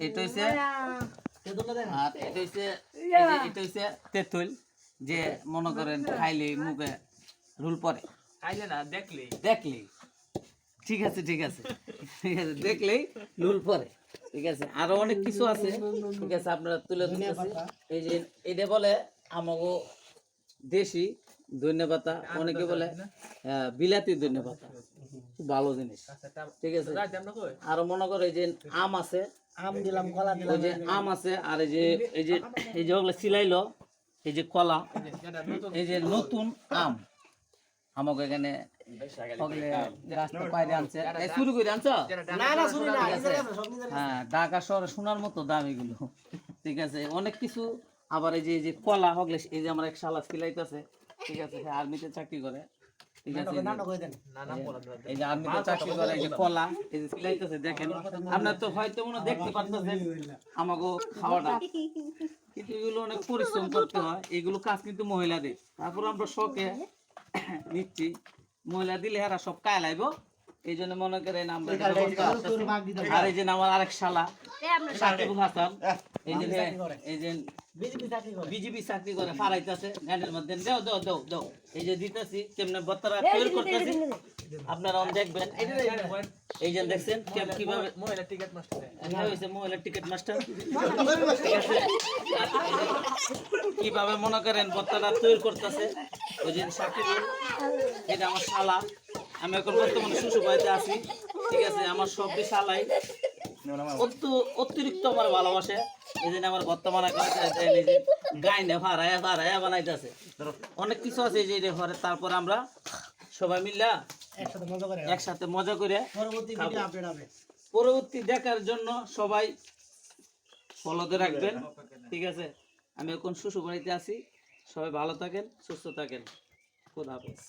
এটা হইছে আর এটা হইছে তেঁতুল, যে মনে করেন খাইলে মুখে রুল পড়ে, খাইলে না দেখলেই ঠিক আছে দেখলেই রুল পড়ে, ঠিক আছে। আরো অনেক কিছু আছে, ঠিক আছে, আপনারা তুলে ধরতেছি। এই যে এটা বলে আমাগো দেশি ধন্যপাতা, অনেকে বলে বিলাতি ধন্যপাতা, খুব ভালো জিনিস, ঠিক আছে। আরো মনে করো এই যে আম আছে, আম দিলাম, কলা দিলাম, ওই যে আম আছে, আর এই যে ওগুলো সিলাইলো, এই যে কলা, এই যে নতুন আম আমাকে এখানে গাছটা পাইরে আনছে, শুরু করে আনছো, হ্যাঁ, ঢাকা শহরে শোনার মতো দাম এগুলো, ঠিক আছে। অনেক কিছু, আবার এই যে কলা হগলে, এই যে আমার এক শালা সিলাইতেছে, ঠিক আছে, আর্মিতে চাকরি করে, ঠিক আছে, এই যে আর্মিতে চাকরি করে, এই যে কলা, এই যে সিলাইতেছে, দেখেন আপনার তো হয়তো মনে দেখতে পারতেছেন আমাকে খাওয়াটা, কিন্তু এগুলো অনেক পরিশ্রম করতে হয়, এগুলো কাজ কিন্তু মহিলাদের। তারপর আমরা শখে নিচ্ছি, মহিলা দিলে এরা সব কায় লাইব, এই জন্য মনে করেন আমরা। আর এই যে আমার আরেক শালা সাকিবুল হাসান, এই যে বিজেপি চাকরি করে, ফারাইতেছে গানের মধ্যে, দেও দেও দেও দেও, এই যে দিতেছি কেমনে বত্তারা তৈরি করতেছি, আপনারা দেখবেন। এই যে দেখছেন কিভাবে মহিলা টিকিট মাস্টার হয়েছে, মহিলার টিকিট মাস্টার, কিভাবে মনে করেন বত্তারা তৈরি করতেছে, ওই যে সাকিবুল, এটা আমার শালা, আমি এখন বর্তমানে শ্বশুর বাড়িতে আছি, ঠিক আছে। আমার সব শালাই অতিরিক্ত আমার ভালোবাসে, এই জন্য আমার বর্তমানে গাইনে ফারাইয়া বানাইতেছে, অনেক কিছু আছে এই যে ঘরে। তারপর আমরা সবাই মিল্লা একসাথে মজা করে পরবর্তী দেখার জন্য সবাই ফলোতে রাখবেন, ঠিক আছে। আমি এখন শ্বশুর বাড়িতে আছি, সবাই ভালো থাকেন, সুস্থ থাকেন, খোদা হাফেজ।